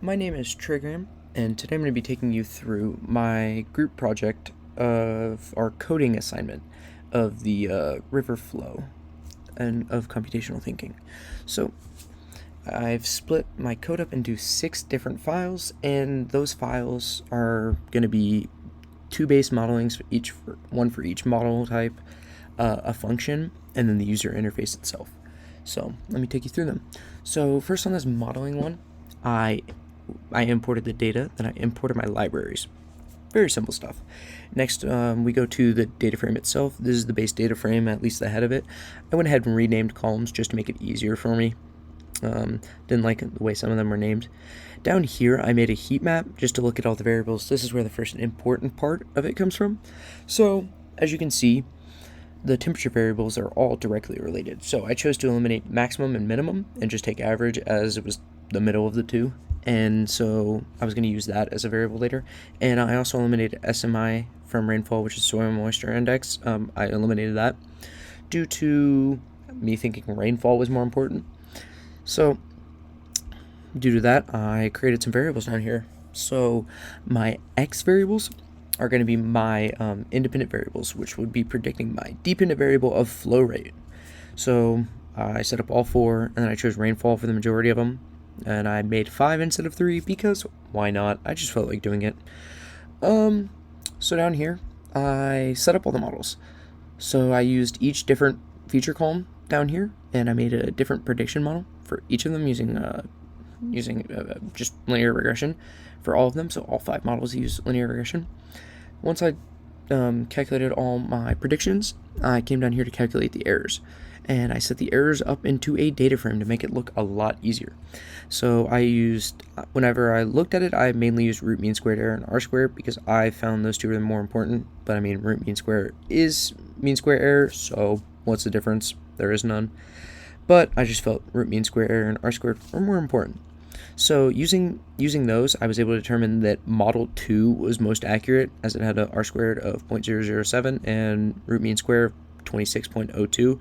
My name is Trigram, and today I'm going to be taking you through my group project of our coding assignment of the river flow and of computational thinking. So I've split my code up into 6 different files, and those files are going to be 2 base modelings, one for each model type, a function, and then the user interface itself. So let me take you through them. So first on this modeling one, I imported the data, then I imported my libraries. Very simple stuff. Next, we go to the data frame itself. This is the base data frame, at least the head of it. I went ahead and renamed columns just to make it easier for me. Didn't like the way some of them were named. Down here, I made a heat map just to look at all the variables. This is where the first important part of it comes from. So, as you can see, the temperature variables are all directly related. So I chose to eliminate maximum and minimum and just take average as it was the middle of the two. And so I was going to use that as a variable later. And I also eliminated SMI from rainfall, which is soil moisture index. I eliminated that due to me thinking rainfall was more important. So due to that, I created some variables down here. So my X variables are going to be my independent variables, which would be predicting my dependent variable of flow rate. So I set up all 4, and then I chose rainfall for the majority of them. And I made 5 instead of 3 because why not? I just felt like doing it. So down here, I set up all the models. So I used each different feature column down here, and I made a different prediction model for each of them using just linear regression for all of them. So all 5 models use linear regression. Once I calculated all my predictions, I came down here to calculate the errors. And I set the errors up into a data frame to make it look a lot easier. So whenever I looked at it, I mainly used root mean squared error and R squared because I found those two are more important. But I mean, root mean square is mean square error, so what's the difference? There is none. But I just felt root mean square error and R squared were more important. So using those, I was able to determine that model 2 was most accurate as it had a R squared of 0.007 and root mean square of 26.02,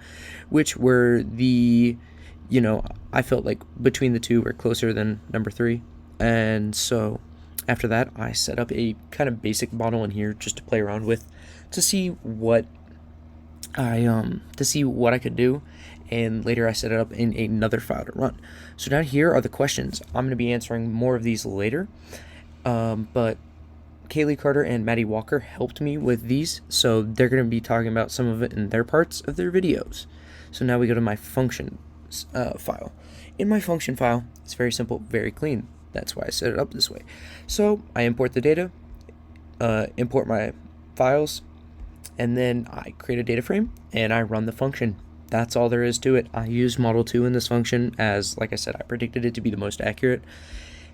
which were I felt like between the two were closer than number 3. And so after that, I set up a kind of basic model in here just to play around with to see what I could do. And later I set it up in another file to run. So down here are the questions. I'm going to be answering more of these later, but Kaylee Carter and Maddie Walker helped me with these, so they're going to be talking about some of it in their parts of their videos. So now we go to my function file. In my function file, it's very simple, very clean. That's why I set it up this way. So I import the data, import my files, and then I create a data frame, and I run the function. That's all there is to it. I used model 2 in this function as, like I said, I predicted it to be the most accurate.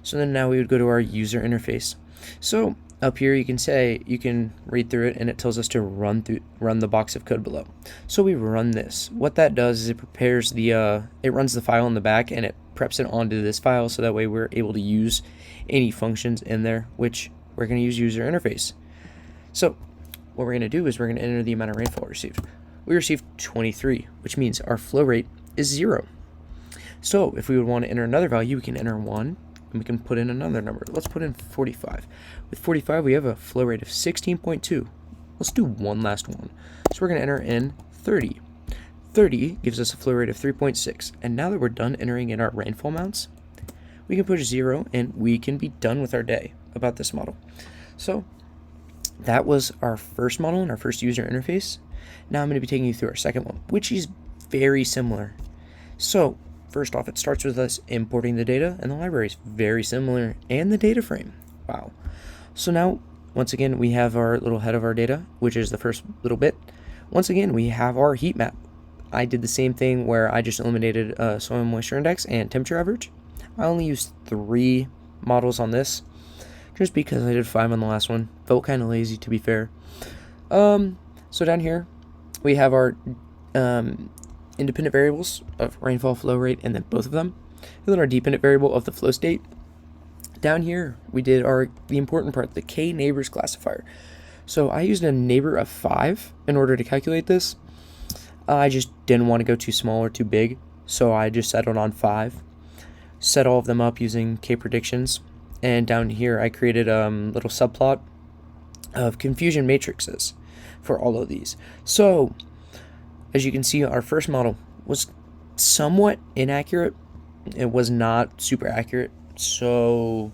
So then now we would go to our user interface. So up here you can read through it, and it tells us to run the box of code below. So we run this. What that does is it prepares it runs the file in the back, and it preps it onto this file, so that way we're able to use any functions in there, which we're going to use user interface. So what we're going to do is we're going to enter the amount of rainfall received. We received 23, which means our flow rate is 0. So if we would want to enter another value, we can enter 1, and we can put in another number. Let's put in 45. With 45, we have a flow rate of 16.2. Let's do one last one. So we're going to enter in 30. 30 gives us a flow rate of 3.6. And now that we're done entering in our rainfall amounts, we can push 0, and we can be done with our day about this model. So that was our first model and our first user interface. Now I'm going to be taking you through our second one, which is very similar. So first off, it starts with us importing the data, and the library is very similar, and the data frame. Wow. So now, once again, we have our little head of our data, which is the first little bit. Once again, we have our heat map. I did the same thing where I just eliminated soil moisture index and temperature average. I only used 3 models on this, just because I did 5 on the last one. Felt kind of lazy, to be fair. So down here, we have our independent variables of rainfall, flow rate, and then both of them. And then our dependent variable of the flow state. Down here, we did the important part, the k-neighbors classifier. So I used a neighbor of 5 in order to calculate this. I just didn't want to go too small or too big, so I just settled on 5. Set all of them up using k-predictions. And down here, I created a little subplot of confusion matrices for all of these. So, as you can see, our first model was somewhat inaccurate. It was not super accurate. So,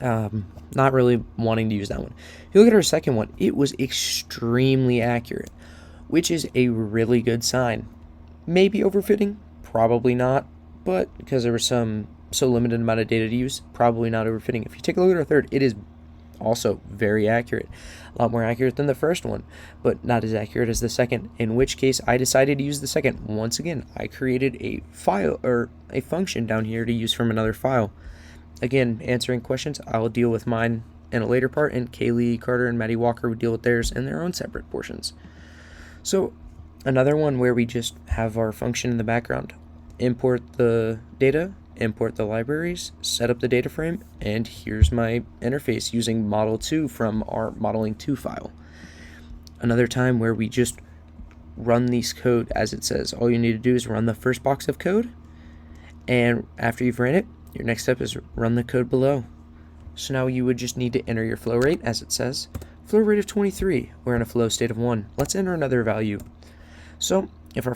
not really wanting to use that one. If you look at our second one, it was extremely accurate, which is a really good sign. Maybe overfitting, probably not, but because there was so limited amount of data to use, probably not overfitting. If you take a look at our third, it is also very accurate, a lot more accurate than the first one, but not as accurate as the second, in which case I decided to use the second. Once again, I created a file or a function down here to use from another file. Again, answering questions, I'll deal with mine in a later part, and Kaylee Carter and Maddie Walker would deal with theirs in their own separate portions. So another one where we just have our function in the background, import the data, import the libraries, set up the data frame, and here's my interface using model 2 from our modeling 2 file. Another time where we just run these code as it says. All you need to do is run the first box of code, and after you've ran it, your next step is run the code below. So now you would just need to enter your flow rate as it says. Flow rate of 23, we're in a flow state of 1. Let's enter another value. So what would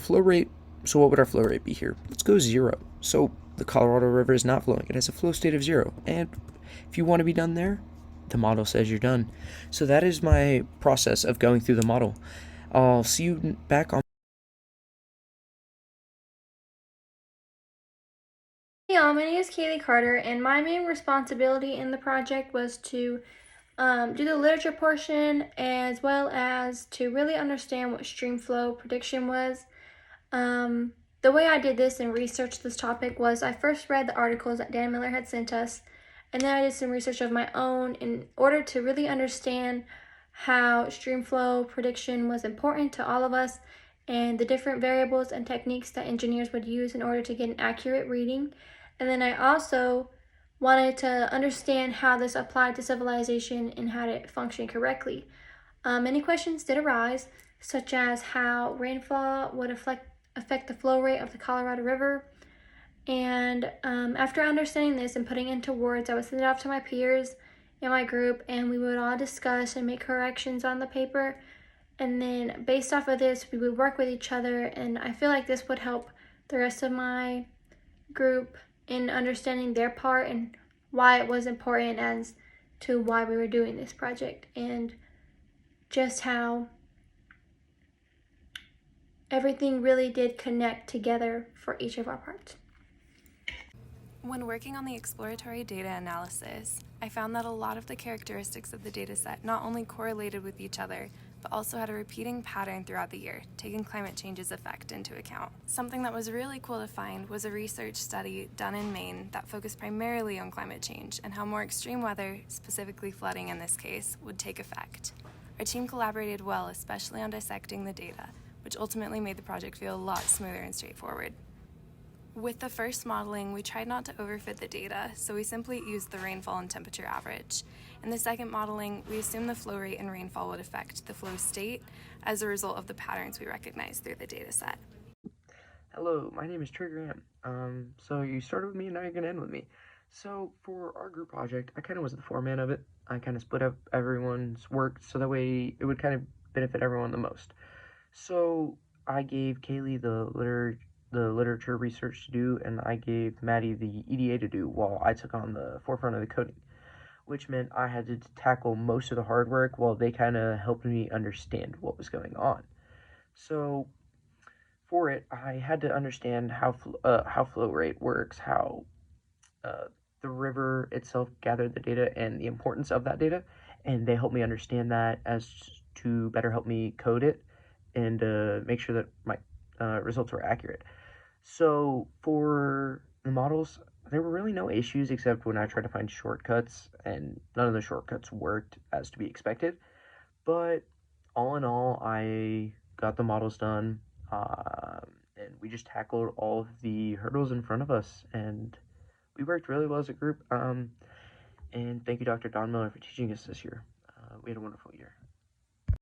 our flow rate be here? Let's go 0. So the Colorado River is not flowing. It has a flow state of 0. And if you want to be done there, the model says you're done. So that is my process of going through the model. I'll see you back on. Hey y'all, my name is Kaylee Carter, and my main responsibility in the project was to do the literature portion as well as to really understand what Streamflow prediction was. The way I did this and researched this topic was I first read the articles that Dan Miller had sent us, and then I did some research of my own in order to really understand how Streamflow prediction was important to all of us and the different variables and techniques that engineers would use in order to get an accurate reading. And then I also wanted to understand how this applied to civilization and how to function correctly. Many questions did arise, such as how rainfall would affect the flow rate of the Colorado River. And after understanding this and putting it into words, I would send it off to my peers in my group, and we would all discuss and make corrections on the paper. And then, based off of this, we would work with each other, and I feel like this would help the rest of my group in understanding their part and why it was important as to why we were doing this project, and just how everything really did connect together for each of our parts. When working on the exploratory data analysis, I found that a lot of the characteristics of the dataset not only correlated with each other, but also had a repeating pattern throughout the year, taking climate change's effect into account. Something that was really cool to find was a research study done in Maine that focused primarily on climate change and how more extreme weather, specifically flooding in this case, would take effect. Our team collaborated well, especially on dissecting the data, which ultimately made the project feel a lot smoother and straightforward. With the first modeling, we tried not to overfit the data, so we simply used the rainfall and temperature average. In the second modeling, we assumed the flow rate and rainfall would affect the flow state as a result of the patterns we recognized through the data set. Hello, my name is Trigger Am. So you started with me and now you're gonna end with me. So for our group project, I kind of was the foreman of it. I kind of split up everyone's work so that way it would kind of benefit everyone the most. So I gave Kaylee the literature research to do, and I gave Maddie the EDA to do while I took on the forefront of the coding, which meant I had to tackle most of the hard work while they kind of helped me understand what was going on. So for it, I had to understand how flow rate works, how uh, the river itself gathered the data, and the importance of that data, and they helped me understand that as to better help me code it and make sure that my results were accurate. So for the models, there were really no issues except when I tried to find shortcuts, and none of the shortcuts worked as to be expected. But all in all, I got the models done, and we just tackled all of the hurdles in front of us, and we worked really well as a group. And thank you, Dr. Don Miller, for teaching us this year. We had a wonderful year.